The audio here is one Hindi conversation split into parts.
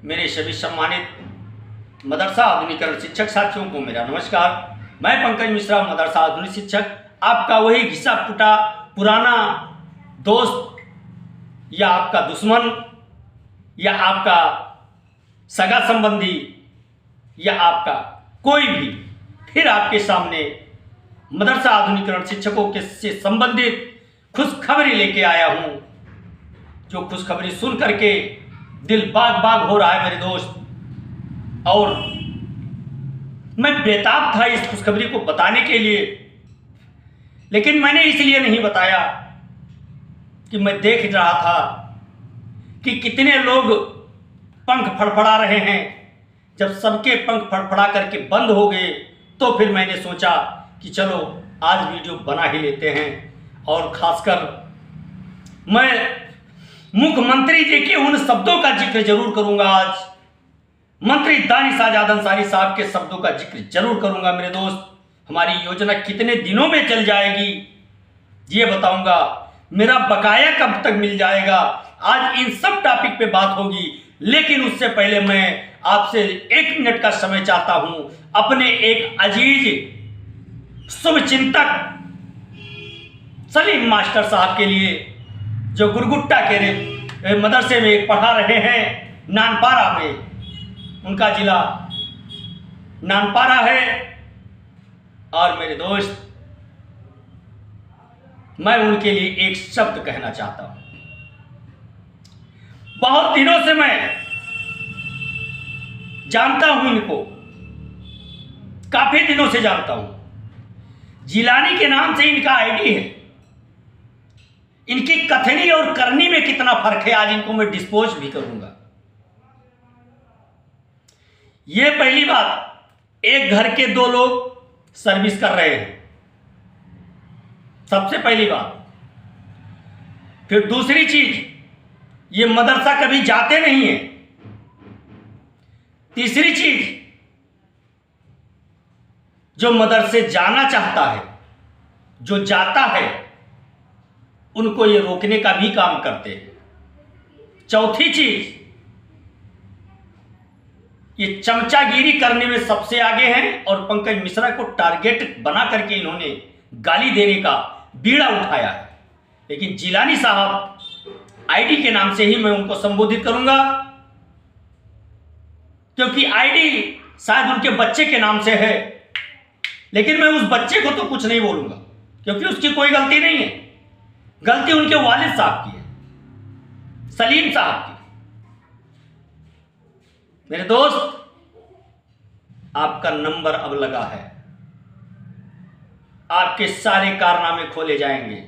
मेरे सभी सम्मानित मदरसा आधुनिकरण शिक्षक साथियों को मेरा नमस्कार। मैं पंकज मिश्रा, मदरसा आधुनिक शिक्षक, आपका वही घिसा पुटा पुराना दोस्त या आपका दुश्मन या आपका सगा संबंधी या आपका कोई भी फिर आपके सामने मदरसा आधुनिकरण शिक्षकों के से संबंधित खुशखबरी लेके आया हूँ। जो खुशखबरी सुन करके दिल बाग बाग हो रहा है मेरे दोस्त, और मैं बेताब था इस खुशखबरी को बताने के लिए, लेकिन मैंने इसलिए नहीं बताया कि मैं देख रहा था कि कितने लोग पंख फड़फड़ा रहे हैं। जब सबके पंख फड़फड़ा करके बंद हो गए तो फिर मैंने सोचा कि चलो आज वीडियो बना ही लेते हैं। और खासकर मैं मुख्यमंत्री जी के उन शब्दों का जिक्र जरूर करूंगा। आज मंत्री दानिश आजाद अंसारी साहब के शब्दों का जिक्र जरूर करूंगा मेरे दोस्त। हमारी योजना कितने दिनों में चल जाएगी ये बताऊंगा, मेरा बकाया कब तक मिल जाएगा, आज इन सब टॉपिक पे बात होगी। लेकिन उससे पहले मैं आपसे 1 मिनट का समय चाहता हूं अपने एक अजीज शुभचिंतक सलीम मास्टर साहब के लिए, जो गुरगुट्टा के मदरसे में पढ़ा रहे हैं नानपारा में। उनका जिला नानपारा है। और मेरे दोस्त, मैं उनके लिए एक शब्द कहना चाहता हूं। बहुत दिनों से मैं जानता हूं इनको, काफी दिनों से जानता हूं। जिलानी के नाम से इनका आईडी है। इनकी कथनी और करनी में कितना फर्क है आज इनको मैं डिस्पोज भी करूंगा। यह पहली बात, एक घर के 2 लोग सर्विस कर रहे हैं, सबसे पहली बात। फिर दूसरी चीज, ये मदरसा कभी जाते नहीं है। तीसरी चीज, जो मदरसे जाना चाहता है, जो जाता है, उनको ये रोकने का भी काम करते हैं। चौथी चीज, ये चमचागिरी करने में सबसे आगे हैं और पंकज मिश्रा को टारगेट बना करके इन्होंने गाली देने का बीड़ा उठाया है। लेकिन जिलानी साहब आईडी के नाम से ही मैं उनको संबोधित करूंगा, क्योंकि आईडी शायद उनके बच्चे के नाम से है। लेकिन मैं उस बच्चे को तो कुछ नहीं बोलूंगा, क्योंकि उसकी कोई गलती नहीं है। गलती उनके वालिद साहब की है, सलीम साहब की। मेरे दोस्त, आपका नंबर अब लगा है। आपके सारे कारनामे खोले जाएंगे,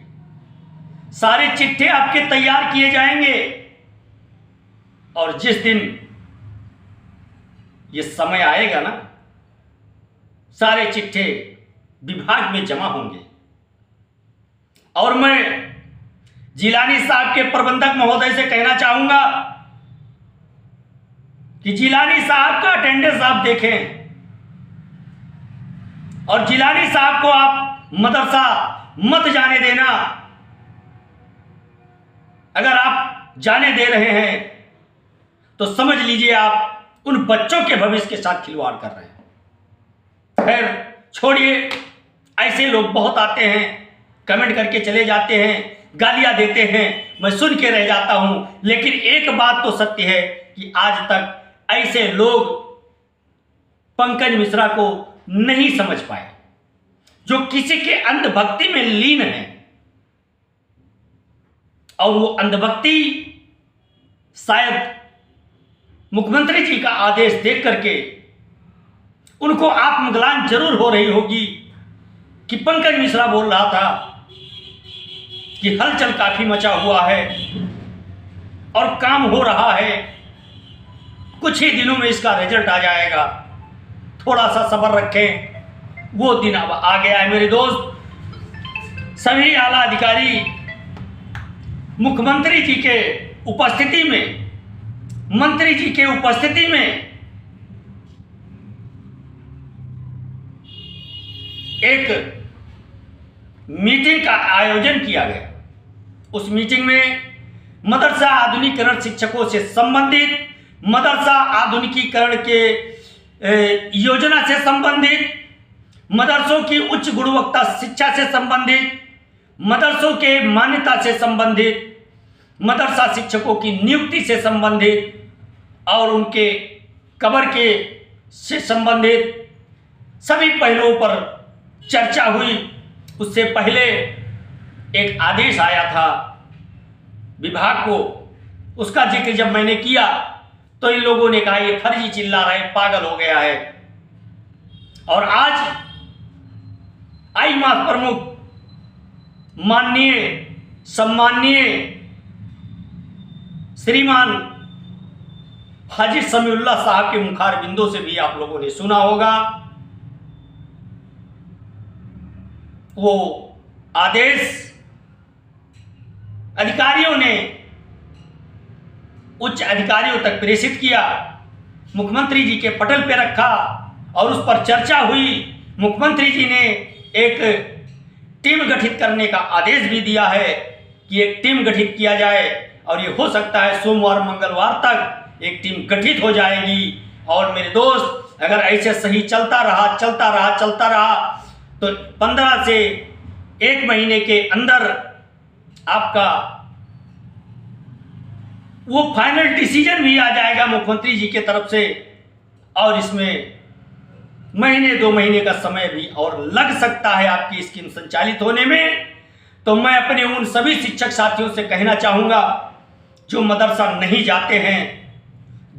सारे चिट्ठे आपके तैयार किए जाएंगे। और जिस दिन ये समय आएगा ना, सारे चिट्ठे विभाग में जमा होंगे। और मैं जिलानी साहब के प्रबंधक महोदय से कहना चाहूंगा कि जिलानी साहब का अटेंडेंस आप देखें, और जिलानी साहब को आप मदरसा मत जाने देना। अगर आप जाने दे रहे हैं तो समझ लीजिए आप उन बच्चों के भविष्य के साथ खिलवाड़ कर रहे हैं। खैर छोड़िए, ऐसे लोग बहुत आते हैं, कमेंट करके चले जाते हैं, गालियां देते हैं, मैं सुन के रह जाता हूं। लेकिन एक बात तो सत्य है कि आज तक ऐसे लोग पंकज मिश्रा को नहीं समझ पाए, जो किसी के अंधभक्ति में लीन है। और वो अंधभक्ति शायद मुख्यमंत्री जी का आदेश देख करके उनको आत्मग्लानि जरूर हो रही होगी कि पंकज मिश्रा बोल रहा था कि हलचल काफी मचा हुआ है और काम हो रहा है, कुछ ही दिनों में इसका रिजल्ट आ जाएगा, थोड़ा सा सब्र रखें। वो दिन अब आ गया है मेरे दोस्त। सभी आला अधिकारी मुख्यमंत्री जी के उपस्थिति में, मंत्री जी के उपस्थिति में एक मीटिंग का आयोजन किया गया। उस मीटिंग में मदरसा आधुनिकरण शिक्षकों से संबंधित मदरसा आधुनिकीकरण के योजना से संबंधित, मदरसों की उच्च गुणवत्ता शिक्षा से संबंधित, मदरसों के मान्यता से संबंधित, मदरसा शिक्षकों की नियुक्ति से संबंधित और उनके कब्र के से संबंधित सभी पहलुओं पर चर्चा हुई। उससे पहले एक आदेश आया था विभाग को, उसका जिक्र जब मैंने किया तो इन लोगों ने कहा ये फर्जी चिल्ला रहा है, पागल हो गया है। और आज आईमास प्रमुख माननीय सम्माननीय श्रीमान हाजी समीउल्लाह साहब के मुखार बिंदों से भी आप लोगों ने सुना होगा, वो आदेश अधिकारियों ने उच्च अधिकारियों तक प्रेषित किया, मुख्यमंत्री जी के पटल पे रखा और उस पर चर्चा हुई। मुख्यमंत्री जी ने एक टीम गठित करने का आदेश भी दिया है कि एक टीम गठित किया जाए और ये हो सकता है सोमवार मंगलवार तक एक टीम गठित हो जाएगी। और मेरे दोस्त, अगर ऐसे सही चलता रहा तो 15 से 1 महीने के अंदर आपका वो फाइनल डिसीजन भी आ जाएगा मुख्यमंत्री जी के तरफ से, और इसमें महीने 2 महीने का समय भी और लग सकता है आपकी स्कीम संचालित होने में। तो मैं अपने उन सभी शिक्षक साथियों से कहना चाहूँगा जो मदरसा नहीं जाते हैं,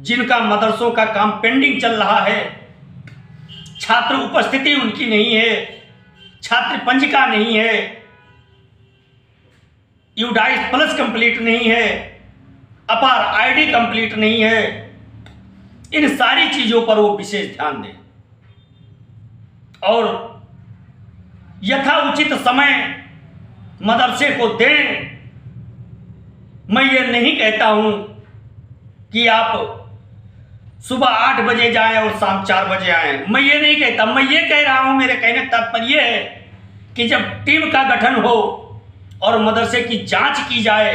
जिनका मदरसों का काम पेंडिंग चल रहा है, छात्र उपस्थिति उनकी नहीं है, छात्र पंजिका नहीं है, यूडाइस प्लस कंप्लीट नहीं है, अपार आईडी कंप्लीट नहीं है, इन सारी चीजों पर वो विशेष ध्यान दें और यथाउचित समय मदरसे को दें। मैं ये नहीं कहता हूं कि आप सुबह 8 बजे जाएं और शाम 4 बजे आएं, मैं ये नहीं कहता। मैं ये कह रहा हूं, मेरे कहने का तात्पर्य है कि जब टीम का गठन हो और मदरसे की जांच की जाए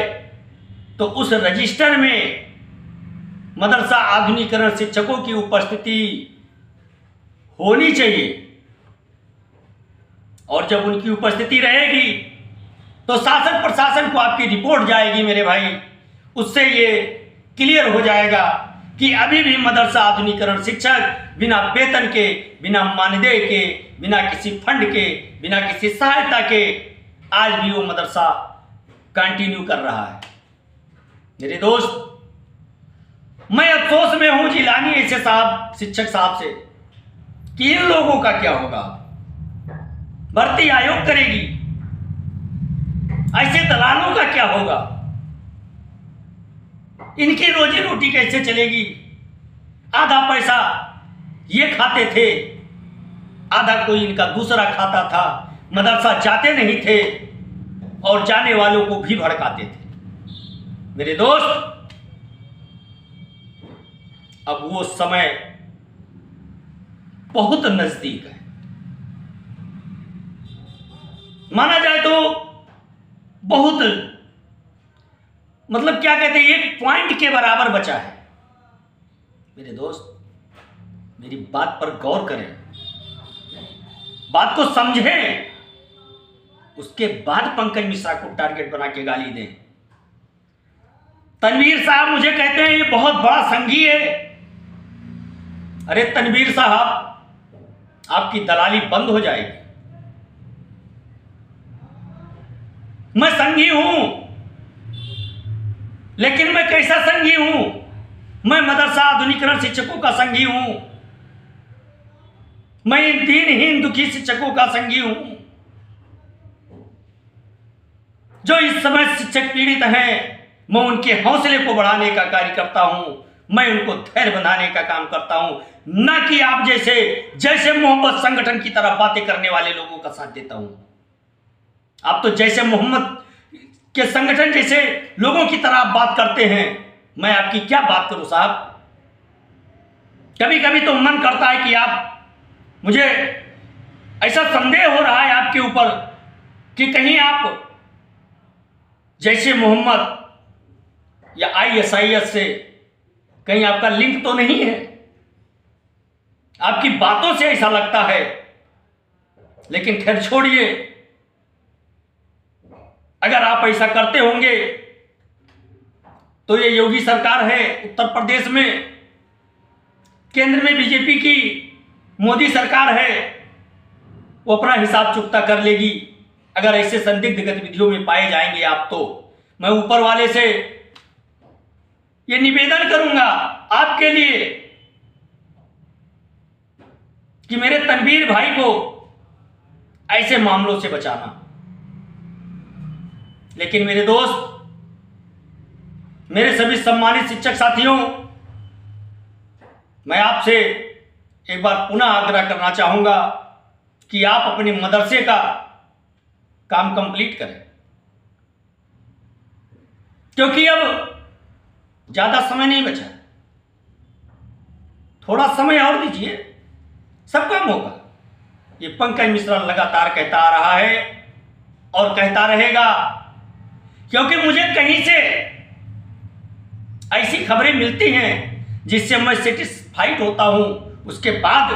तो उस रजिस्टर में मदरसा आधुनिकीकरण शिक्षकों की उपस्थिति होनी चाहिए, और जब उनकी उपस्थिति रहेगी तो शासन प्रशासन को आपकी रिपोर्ट जाएगी मेरे भाई। उससे ये क्लियर हो जाएगा कि अभी भी मदरसा आधुनिकीकरण शिक्षक बिना वेतन के, बिना मानदेय के, बिना किसी फंड के, बिना किसी सहायता के आज भी वो मदरसा कंटिन्यू कर रहा है। मेरे दोस्त, मैं अफसोस में हूं जिलानी ऐसे साहब शिक्षक साहब से कि इन लोगों का क्या होगा। भर्ती आयोग करेगी, ऐसे दलालों का क्या होगा, इनकी रोजी रोटी कैसे चलेगी। आधा पैसा ये खाते थे, आधा कोई इनका दूसरा खाता था। मदरसा जाते नहीं थे और जाने वालों को भी भड़काते थे। मेरे दोस्त, अब वो समय बहुत नजदीक है, माना जाए तो बहुत, मतलब क्या कहते हैं, 1 पॉइंट के बराबर बचा है। मेरे दोस्त, मेरी बात पर गौर करें, बात को समझें, उसके बाद पंकज मिश्रा को टारगेट बना के गाली दें। तनवीर साहब मुझे कहते हैं ये बहुत बड़ा संघी है। अरे तनवीर साहब, आपकी दलाली बंद हो जाएगी। मैं संघी हूं, लेकिन मैं कैसा संघी हूं? मैं मदरसा आधुनिकीकरण शिक्षकों का संघी हूं, मैं इन दीनहीन दुखी शिक्षकों का संघी हूं जो इस समय शिक्षक पीड़ित हैं। मैं उनके हौसले को बढ़ाने का कार्य करता हूं, मैं उनको धैर्य बनाने का काम करता हूं, ना कि आप जैसे मोहम्मद संगठन की तरह बातें करने वाले लोगों का साथ देता हूं। आप तो जैसे मोहम्मद के संगठन जैसे लोगों की तरह आप बात करते हैं, मैं आपकी क्या बात करूं साहब। कभी कभी तो मन करता है कि आप, मुझे ऐसा संदेह हो रहा है आपके ऊपर कि कहीं आप जैसे मोहम्मद या ISIS से कहीं आपका लिंक तो नहीं है? आपकी बातों से ऐसा लगता है, लेकिन खैर छोड़िए। अगर आप ऐसा करते होंगे तो ये योगी सरकार है उत्तर प्रदेश में, केंद्र में बीजेपी की मोदी सरकार है, वो अपना हिसाब चुकता कर लेगी। अगर ऐसे संदिग्ध गतिविधियों में पाए जाएंगे आप, तो मैं ऊपर वाले से ये निवेदन करूंगा आपके लिए कि मेरे तनवीर भाई को ऐसे मामलों से बचाना। लेकिन मेरे दोस्त, मेरे सभी सम्मानित शिक्षक साथियों, मैं आपसे एक बार पुनः आग्रह करना चाहूंगा कि आप अपने मदरसे का काम कंप्लीट करें, क्योंकि अब ज्यादा समय नहीं बचा। थोड़ा समय और दीजिए, सब काम होगा। ये पंकज मिश्रा लगातार कहता आ रहा है और कहता रहेगा, क्योंकि मुझे कहीं से ऐसी खबरें मिलती हैं जिससे मैं सेटिस्फाइड होता हूं। उसके बाद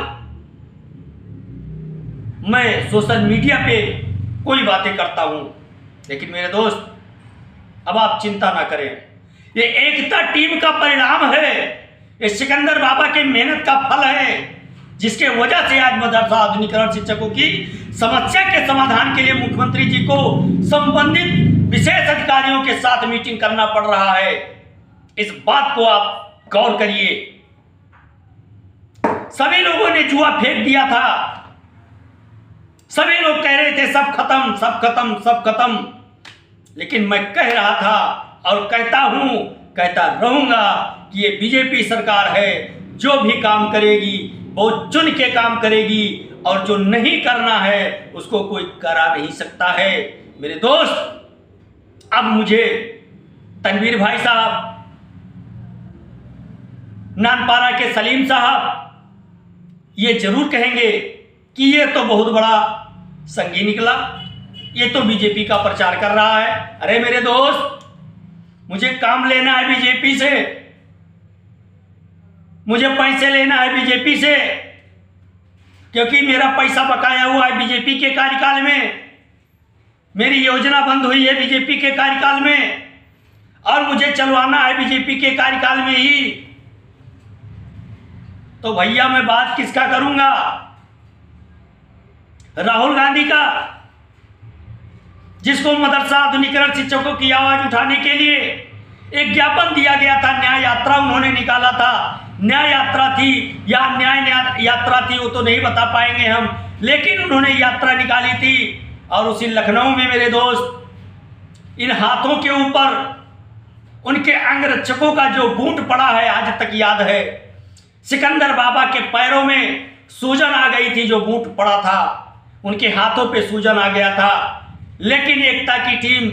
मैं सोशल मीडिया पे कोई बातें करता हूं। लेकिन मेरे दोस्त, अब आप चिंता ना करें, ये एकता टीम का परिणाम है, ये सिकंदर बाबा के मेहनत का फल है, जिसके वजह से आज मदरसा आधुनिकीकरण शिक्षकों की समस्या के समाधान के लिए मुख्यमंत्री जी को संबंधित विशेष अधिकारियों के साथ मीटिंग करना पड़ रहा है। इस बात को आप गौर करिए। सभी लोगों ने जुआ फेंक दिया था, सभी लोग कह रहे थे सब खत्म सब खत्म सब खत्म, लेकिन मैं कह रहा था और कहता हूं, कहता रहूंगा कि ये बीजेपी सरकार है, जो भी काम करेगी वो चुन के काम करेगी, और जो नहीं करना है उसको कोई करा नहीं सकता है। मेरे दोस्त, अब मुझे तनवीर भाई साहब, नानपारा के सलीम साहब ये जरूर कहेंगे कि ये तो बहुत बड़ा संगी निकला, ये तो बीजेपी का प्रचार कर रहा है। अरे मेरे दोस्त, मुझे काम लेना है बीजेपी से, मुझे पैसे लेना है बीजेपी से, क्योंकि मेरा पैसा बकाया हुआ है बीजेपी के कार्यकाल में, मेरी योजना बंद हुई है बीजेपी के कार्यकाल में, और मुझे चलवाना है बीजेपी के कार्यकाल में ही। तो भैया मैं बात किसका करूंगा? राहुल गांधी का, जिसको मदरसा आधुनिकीकरण शिक्षकों की आवाज उठाने के लिए एक ज्ञापन दिया गया था, न्याय यात्रा उन्होंने निकाला था। न्याय यात्रा थी या न्याय यात्रा थी वो तो नहीं बता पाएंगे हम, लेकिन उन्होंने यात्रा निकाली थी। और उसी लखनऊ में मेरे दोस्त, इन हाथों के ऊपर उनके अंगरक्षकों का जो बूट पड़ा है, आज तक याद है। सिकंदर बाबा के पैरों में सूजन आ गई थी, जो बूट पड़ा था उनके हाथों पे सूजन आ गया था। लेकिन एकता की टीम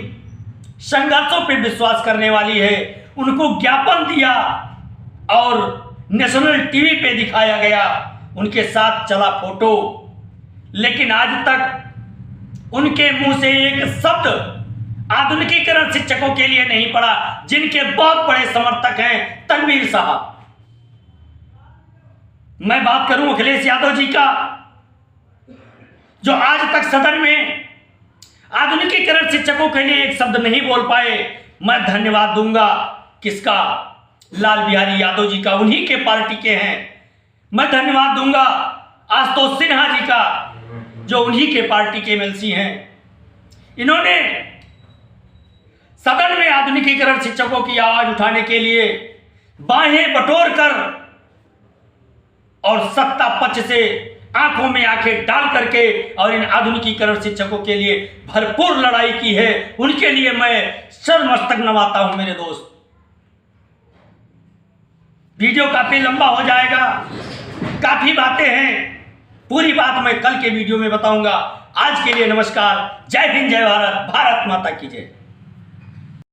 संघर्षों पे विश्वास करने वाली है, उनको ज्ञापन दिया और नेशनल टीवी पे दिखाया गया, उनके साथ चला फोटो। लेकिन आज तक उनके मुंह से एक शब्द आधुनिकीकरण शिक्षकों के लिए नहीं पड़ा, जिनके बहुत बड़े समर्थक हैं तनवीर साहब। मैं बात करूं अखिलेश यादव जी का, जो आज तक सदन में आधुनिकीकरण शिक्षकों के लिए एक शब्द नहीं बोल पाए। मैं धन्यवाद दूंगा किसका? लाल बिहारी यादव जी का, उन्हीं के पार्टी के हैं। मैं धन्यवाद दूंगा आशुतोष सिन्हा जी का, जो उन्हीं के पार्टी के एमएलसी हैं। इन्होंने सदन में आधुनिकीकरण शिक्षकों की आवाज उठाने के लिए बाहें बटोर कर और सत्ता पक्ष से आंखों में आंखें डाल करके और इन आधुनिकीकरण शिक्षकों के लिए भरपूर लड़ाई की है। उनके लिए मैं सर मस्तक नवाता हूं। मेरे दोस्त, वीडियो काफी लंबा हो जाएगा, काफी बातें हैं, पूरी बात मैं कल के वीडियो में बताऊंगा। आज के लिए नमस्कार, जय हिंद, जय भारत, भारत माता की जय।